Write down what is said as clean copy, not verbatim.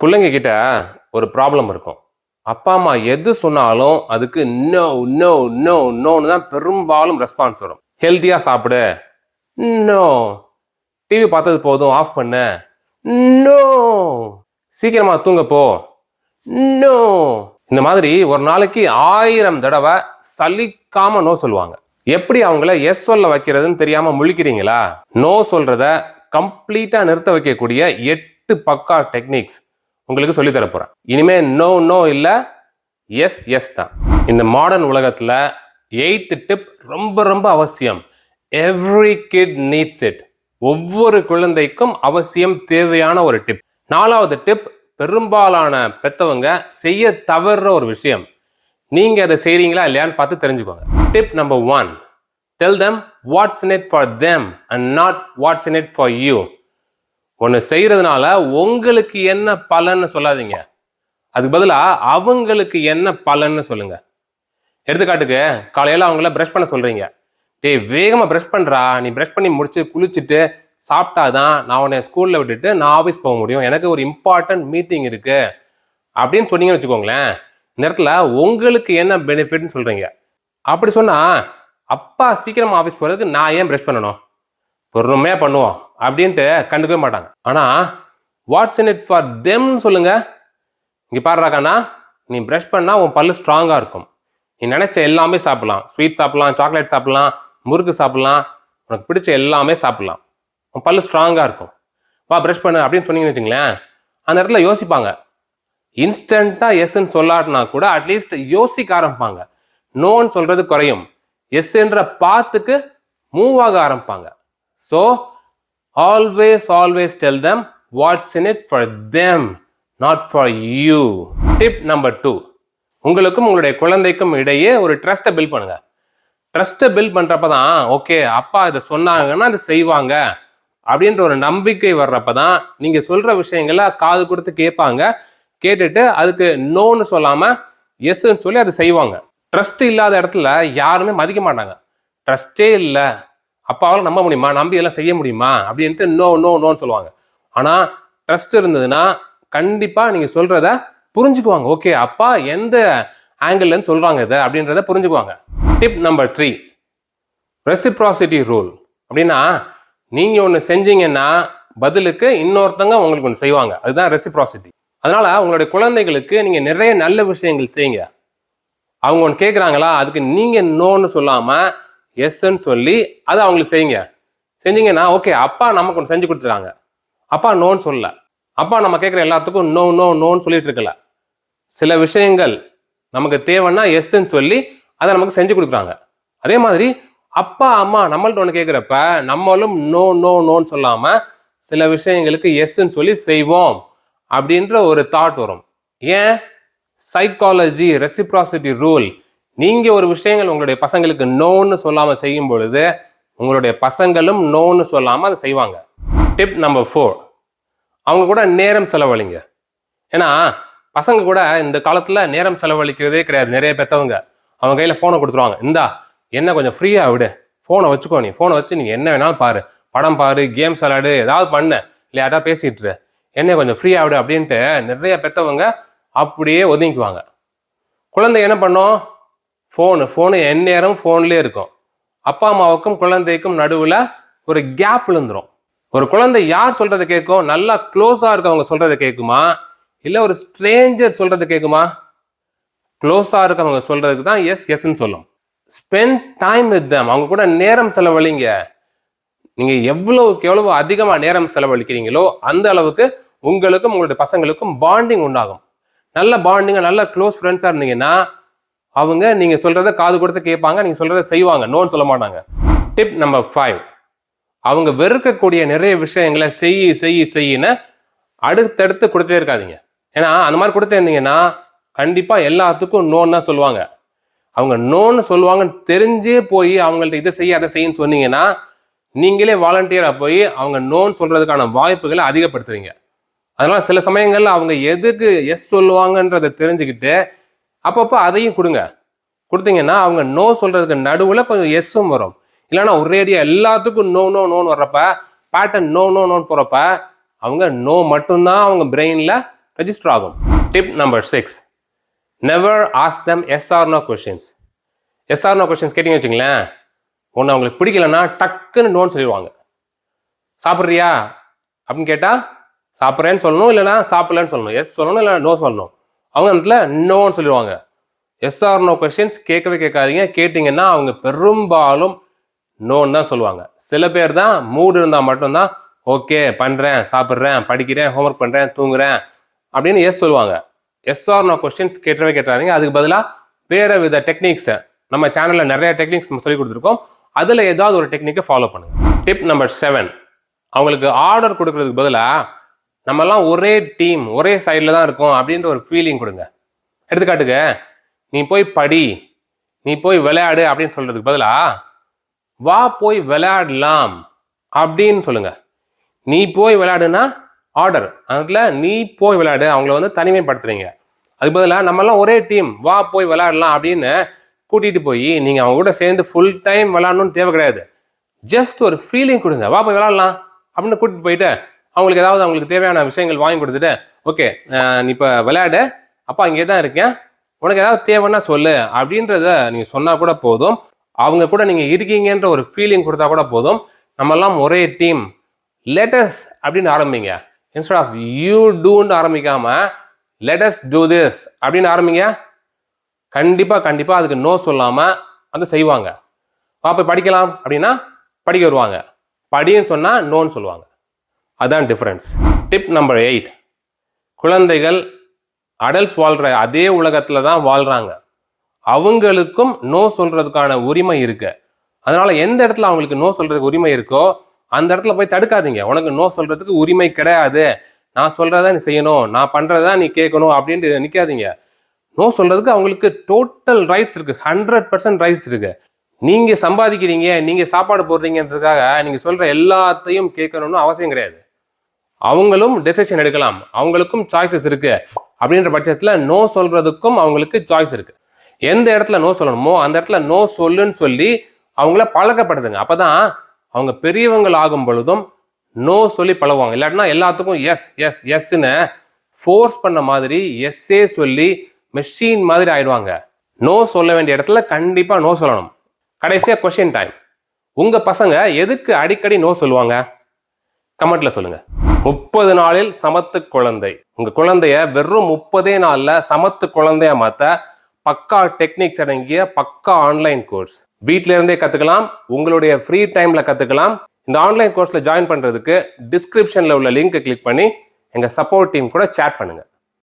பிள்ளைங்க கிட்ட ஒரு ப்ராப்ளம் இருக்கும். அப்பா அம்மா எது சொன்னாலும் அதுக்கு நோ நோ நோ நோன்னு தான் பெரும்பாலும் ரெஸ்பான்ஸ் வரும். ஹெல்த்தியா சாப்பிடு, நோ. டிவி பார்த்தது போதும், ஆஃப் பண்ணு, நோ. சீக்கிரமா தூங்க போ, நோ. இந்த மாதிரி ஒரு நாளைக்கு 1000 தடவை சலிக்காம நோ சொல்லுவாங்க. எப்படி அவங்கள எஸ் சொல்ல வைக்கிறதுன்னு தெரியாம முழிக்கிறீங்களா? நோ சொல்றத கம்ப்ளீட்டா நிறுத்த வைக்கக்கூடிய 8 பக்கா டெக்னிக்ஸ் உங்களுக்கு சொல்லி தர போறேன். இனிமே நோ நோ இல்ல, எஸ் எஸ் தான். இந்த மாடர்ன் உலகத்துல 8th டிப் ரொம்ப ரொம்ப அவசியம். Every kit needs it. ஒவ்வொரு குழந்தைக்கும் அவசியம் தேவையான ஒரு டிப். 4வது டிப் பெரும்பாலான பெத்தவங்க செய்ய தவறுற ஒரு விஷயம். நீங்க அதை செய்றீங்களா இல்லையான்னு பார்த்து தெரிஞ்சுக்கோங்க. Tip number 1, tell them what's in it for them and not what's in it for you. ஒன்று செய்யறதுனால உங்களுக்கு என்ன பலன்னு சொல்லாதீங்க, அதுக்கு பதிலாக அவங்களுக்கு என்ன பலன்னு சொல்லுங்க. எடுத்துக்காட்டுக்கு காலையில் அவங்கள ப்ரஷ் பண்ண சொல்றீங்க. டேய் வேகமாக ப்ரஷ் பண்ணுறா, நீ ப்ரஷ் பண்ணி முடிச்சு குளிச்சுட்டு சாப்பிட்டாதான் நான் உன்னை ஸ்கூலில் விட்டுட்டு நான் ஆஃபீஸ் போக முடியும், எனக்கு ஒரு இம்பார்ட்டன்ட் மீட்டிங் இருக்கு அப்படின்னு சொன்னீங்கன்னு வச்சுக்கோங்களேன். இந்த இடத்துல உங்களுக்கு என்ன பெனிஃபிட்னு சொல்றீங்க. அப்படி சொன்னா அப்பா சீக்கிரமா ஆஃபீஸ் போகிறதுக்கு நான் ஏன் ப்ரஷ் பண்ணணும், பொறுமையாக பண்ணுவோம் அப்படின்ட்டு கண்டுக்கவே மாட்டாங்க. ஆனால் watts in it for them சொல்லுங்க. இங்கே பாடுறாக்கண்ணா, நீ ப்ரஷ் பண்ணால் உன் பல்லு ஸ்ட்ராங்காக இருக்கும், நீ நினச்ச எல்லாமே சாப்பிடலாம், ஸ்வீட் சாப்பிடலாம், சாக்லேட் சாப்பிடலாம், முறுக்கு சாப்பிடலாம், உனக்கு பிடிச்ச எல்லாமே சாப்பிடலாம், உன் பல்லு ஸ்ட்ராங்காக இருக்கும், வா ப்ரஷ் பண்ணு அப்படின்னு சொன்னீங்கன்னு வச்சுங்களேன். அந்த இடத்துல யோசிப்பாங்க. இன்ஸ்டண்ட்டாக எஸ்ன்னு சொல்லாட்டினா கூட அட்லீஸ்ட் யோசிக்க ஆரம்பிப்பாங்க. நோன்னு சொல்கிறது குறையும், எஸ்ன்ற பாத்துக்கு மூவ் ஆக ஆரம்பிப்பாங்க. So always tell them what's in it for them, not for you. Tip number 2, உங்களுக்கும் உங்களுடைய குழந்தைக்கும் இடையே ஒரு ட்ரஸ்ட்டை பில்ட் பண்ணுங்க. ட்ரஸ்ட்டை பில்ட் பண்ணுறப்ப தான் ஓகே அப்பா இதை சொன்னாங்கன்னா அதை செய்வாங்க அப்படின்ற ஒரு நம்பிக்கை வர்றப்ப தான் நீங்கள் சொல்கிற விஷயங்களை காது கொடுத்து கேட்பாங்க. கேட்டுட்டு அதுக்கு நோன்னு சொல்லாமல் எஸ்ன்னு சொல்லி அதை செய்வாங்க. ட்ரஸ்ட் இல்லாத இடத்துல யாருமே மதிக்க மாட்டாங்க. ட்ரஸ்டே இல்லை, அப்பாவால் நம்ப முடியுமா, நம்பி எல்லாம் செய்ய முடியுமா அப்படின்ட்டு நோ நோ நோன்னு சொல்லுவாங்க. ஆனால் ட்ரஸ்ட் இருந்ததுன்னா கண்டிப்பாக நீங்கள் சொல்கிறத புரிஞ்சுக்குவாங்க. ஓகே அப்பா எந்த ஆங்கிள்லேருந்து சொல்கிறாங்க இதை அப்படின்றத புரிஞ்சுக்குவாங்க. Tip number 3, reciprocity rule. அப்படின்னா நீங்கள் ஒன்று செஞ்சீங்கன்னா பதிலுக்கு இன்னொருத்தங்க உங்களுக்கு ஒன்று செய்வாங்க, அதுதான் ரெசிப்ராசிட்டி. அதனால உங்களுடைய குழந்தைகளுக்கு நீங்கள் நிறைய நல்ல விஷயங்கள் செய்யுங்க. அவங்க ஒன்று கேட்குறாங்களா, அதுக்கு நீங்கள் நோன்னு சொல்லாமல் எஸ்ன்னு சொல்லி அதை அவங்களுக்கு செய்யுங்க. செஞ்சீங்கன்னா ஓகே அப்பா நமக்கு ஒன்று செஞ்சு கொடுத்துருக்காங்க, அப்பா நோன்னு சொல்லல, அப்பா நம்ம கேட்குற எல்லாத்துக்கும் நோ நோ நோன்னு சொல்லிட்டு இருக்கல. சில விஷயங்கள் நமக்கு தேவைன்னா எஸ்ன்னு சொல்லி அதை நமக்கு செஞ்சு கொடுக்குறாங்க. அதே மாதிரி அப்பா அம்மா நம்மள்ட்ட ஒன்று கேட்குறப்ப நம்மளும் நோ நோ நோன்னு சொல்லாமல் சில விஷயங்களுக்கு எஸ்ன்னு சொல்லி செய்வோம் அப்படின்ற ஒரு தாட் வரும். ஏன்? Psychology, reciprocity rule. நீங்க ஒரு விஷயங்கள் உங்களுடைய பசங்களுக்கு நோன்னு சொல்லாம செய்யும் பொழுது உங்களுடைய பசங்களும் நோன்னு சொல்லாம அதை செய்வாங்க. டிப் நம்பர் 4, அவங்க கூட நேரம் செலவழிங்க. ஏன்னா பசங்க கூட இந்த காலத்துல நேரம் செலவழிக்கிறதே கிடையாது. நிறைய பெற்றவங்க அவங்க கையில போனை கொடுத்துருவாங்க, இந்தா என்ன கொஞ்சம் ஃப்ரீயா விடு, போனை வச்சுக்கோ, நீ போனை வச்சு நீங்க என்ன வேணாலும் பாரு, படம் பாரு, கேம்ஸ் விளையாடு, ஏதாவது பண்ணு, இல்லை யார்ட்டா பேசிட்டு என்ன கொஞ்சம் ஃப்ரீயா விடு அப்படின்ட்டு நிறைய பெற்றவங்க அப்படியே ஒதுங்கிக்குவாங்க. குழந்தை என்ன பண்ணும், ஃபோனு எந்நேரம் ஃபோன்லேயே இருக்கும். அப்பா அம்மாவுக்கும் குழந்தைக்கும் நடுவில் ஒரு கேப் விழுந்துடும். ஒரு குழந்தை யார் சொல்கிறத கேட்கும், நல்லா க்ளோஸாக இருக்கவங்க சொல்கிறத கேட்குமா, இல்லை ஒரு ஸ்ட்ரேஞ்சர் சொல்கிறத கேட்குமா? க்ளோஸாக இருக்கவங்க சொல்கிறதுக்கு தான் எஸ் எஸ்ன்னு சொல்லும். Spend time with them. அவங்க கூட நேரம் செலவழிங்க. நீங்கள் எவ்வளவுக்கு எவ்வளவு அதிகமாக நேரம் செலவழிக்கிறீங்களோ அந்த அளவுக்கு உங்களுக்கும் உங்களுடைய பசங்களுக்கும் பாண்டிங் உண்டாகும். நல்ல பாண்டிங்க, நல்ல க்ளோஸ் ஃப்ரெண்ட்ஸாக இருந்தீங்கன்னா அவங்க நீங்கள் சொல்கிறத காது கொடுத்து கேட்பாங்க, நீங்கள் சொல்கிறத செய்வாங்க, நோன்னு சொல்ல மாட்டாங்க. டிப் நம்பர் 5, அவங்க வெறுக்கக்கூடிய நிறைய விஷயங்களை செய்யின்னு அடுத்தடுத்து கொடுத்தே இருக்காதீங்க. ஏன்னா அந்த மாதிரி கொடுத்தே இருந்தீங்கன்னா கண்டிப்பாக எல்லாத்துக்கும் நோன்னு தான் சொல்லுவாங்க. அவங்க நோன்னு சொல்லுவாங்கன்னு தெரிஞ்சே போய் அவங்கள்ட்ட இதை செய்ய அதை செய்யன்னு சொன்னீங்கன்னா நீங்களே வாலண்டியராக போய் அவங்க நோன்னு சொல்கிறதுக்கான வாய்ப்புகளை அதிகப்படுத்துறீங்க. அதனால சில சமயங்கள்ல அவங்க எதுக்கு எஸ் சொல்லுவாங்கன்றதை தெரிஞ்சுக்கிட்டு அப்பப்போ அதையும் கொடுங்க. கொடுத்தீங்கன்னா அவங்க நோ சொல்றதுக்கு நடுவில் கொஞ்சம் எஸ்ஸும் வரும். இல்லைன்னா ஒரேடியா எல்லாத்துக்கும் நோ நோ நோன்னு வர்றப்ப பேட்டர்ன் நோ நோ நோன்னு போறப்ப அவங்க நோ மட்டும்தான் அவங்க பிரெயின்ல ரெஜிஸ்டர் ஆகும். Tip number 6, never ask them yes or no questions. Yes or no questions கேட்டிங்க வச்சுங்களேன், ஒன்று அவங்களுக்கு பிடிக்கலன்னா டக்குன்னு நோன்னு சொல்லிடுவாங்க. சாப்பிட்றியா அப்படின்னு கேட்டால் சாப்பிட்றேன்னு சொல்லணும், இல்லைனா சாப்பிட்லன்னு சொல்லணும். எஸ் சொல்லணும், இல்லை நோ சொல்லணும். அவங்க இடத்துல நோன்னு சொல்லிடுவாங்க. எஸ் ஆர் நோ கொஸ்டின்ஸ் கேட்கவே கேட்காதீங்க. கேட்டிங்கன்னா அவங்க பெரும்பாலும் நோன்னு தான் சொல்லுவாங்க. சில பேர் தான் மூடு இருந்தால் மட்டும்தான் ஓகே பண்ணுறேன், சாப்பிட்றேன், படிக்கிறேன், ஹோம்ஒர்க் பண்ணுறேன், தூங்குறேன் அப்படின்னு எஸ் சொல்லுவாங்க. எஸ் ஆர் நோ கொஸ்டின்ஸ் கேட்டவே கேட்டாதீங்க. அதுக்கு பதிலாக வேறு வித டெக்னிக்ஸை நம்ம சேனலில் நிறைய டெக்னிக்ஸ் நம்ம சொல்லி கொடுத்துருக்கோம். அதில் ஏதாவது ஒரு டெக்னிக்கை ஃபாலோ பண்ணுங்கள். டிப் நம்பர் 7, அவங்களுக்கு ஆர்டர் கொடுக்கறதுக்கு பதிலாக நம்மெல்லாம் ஒரே டீம், ஒரே சைடில் தான் இருக்கோம் அப்படின்ற ஒரு ஃபீலிங் கொடுங்க. எடுத்துக்காட்டுக்கு, நீ போய் படி, நீ போய் விளையாடு அப்படின்னு சொல்கிறதுக்கு பதிலாக வா போய் விளையாடலாம் அப்படின்னு சொல்லுங்க. நீ போய் விளையாடுனா ஆர்டர், அதில் நீ போய் விளையாடு, அவங்கள தனிமைப்படுத்துறீங்க. அதுக்கு பதிலாக நம்மெல்லாம் ஒரே டீம், வா போய் விளையாடலாம் அப்படின்னு கூட்டிகிட்டு போய் நீங்கள் அவங்க கூட சேர்ந்து ஃபுல் டைம் விளையாடணும்னு தேவை கிடையாது. ஜஸ்ட் ஒரு ஃபீலிங் கொடுங்க, வா போய் விளையாடலாம் அப்படின்னு கூட்டிகிட்டு போயிட்டு அவங்களுக்கு ஏதாவது அவங்களுக்கு தேவையான விஷயங்கள் வாங்கி கொடுத்துட்டு, ஓகே நீ இப்போ விளையாடு, அப்பா இங்கே தான் இருக்கேன், உனக்கு ஏதாவது தேவைன்னா சொல்லு அப்படின்றத நீங்கள் சொன்னால் கூட போதும். அவங்க கூட நீங்கள் இருக்கீங்கன்ற ஒரு ஃபீலிங் கொடுத்தா கூட போதும். நம்மெல்லாம் ஒரே டீம், லெட்டஸ் அப்படின்னு ஆரம்பிங்க. இன்ஸ்டெட் ஆஃப் யூ டூன்னு ஆரம்பிக்காம லெட்டஸ் டூ திஸ் அப்படின்னு ஆரம்பிங்க. கண்டிப்பாக அதுக்கு நோ சொல்லாமல் அதை செய்வாங்க. வா போய் படிக்கலாம் அப்படின்னா படிக்க வருவாங்க. படின்னு சொன்னால் நோன்னு சொல்லுவாங்க. அதுதான் டிஃப்ரென்ஸ். டிப் நம்பர் 8, குழந்தைகள் அடல்ட்ஸ் வாழ்கிற அதே உலகத்தில் தான் வாழ்கிறாங்க. அவங்களுக்கும் நோ சொல்கிறதுக்கான உரிமை இருக்கு. அதனால் எந்த இடத்துல அவங்களுக்கு நோ சொல்கிறதுக்கு உரிமை இருக்கோ அந்த இடத்துல போய் தடுக்காதீங்க. உனக்கு நோ சொல்கிறதுக்கு உரிமை கிடையாது, நான் சொல்கிறதா நீ செய்யணும், நான் பண்ணுறதா நீ கேட்கணும் அப்படின்ட்டு நிற்காதீங்க. நோ சொல்கிறதுக்கு அவங்களுக்கு டோட்டல் ரைட்ஸ் இருக்குது, 100% ரைட்ஸ் இருக்குது. நீங்கள் சம்பாதிக்கிறீங்க, நீங்கள் சாப்பாடு போடுறீங்கன்றதுக்காக நீங்கள் சொல்கிற எல்லாத்தையும் கேட்கணும்னு அவசியம் கிடையாது. அவங்களும் டெசிஷன் எடுக்கலாம், அவங்களுக்கும் சாய்ஸஸ் இருக்குது. அப்படின்ற பட்சத்தில் நோ சொல்கிறதுக்கும் அவங்களுக்கு சாய்ஸ் இருக்குது. எந்த இடத்துல நோ சொல்லணுமோ அந்த இடத்துல நோ சொல்லுன்னு சொல்லி அவங்கள பழக்கப்படுத்துங்க. அப்போ தான் அவங்க பெரியவங்கள் ஆகும் பொழுதும் நோ சொல்லி பழகுவாங்க. இல்லாட்டினா எல்லாத்துக்கும் எஸ் எஸ் எஸ்ன்னு ஃபோர்ஸ் பண்ண மாதிரி எஸ்ஸே சொல்லி மெஷின் மாதிரி ஆயிடுவாங்க. நோ சொல்ல வேண்டிய இடத்துல கண்டிப்பாக நோ சொல்லணும். கடைசியாக கொஸ்டின் டைம். உங்கள் பசங்க எதுக்கு அடிக்கடி நோ சொல்லுவாங்க? கமெண்ட்ல சொல்லுங்க. 30 நாளில் சமத்து குழந்தை. உங்க குழந்தைய வெறும் 30 நாள்ல சமத்து குழந்தைய மாத்த பக்கா டெக்னிக்ஸ் அடங்கிய பக்கா ஆன்லைன் கோர்ஸ் வீட்ல இருந்தே கத்துக்கலாம். உங்களுடைய ஃப்ரீ டைம்ல கத்துக்கலாம். இந்த ஆன்லைன் கோர்ஸ்ல ஜாயின் பண்றதுக்கு டிஸ்கிரிப்ஷன்ல உள்ள லிங்கை கிளிக் பண்ணி எங்க சப்போர்ட் டீம் கூட சேட் பண்ணுங்க.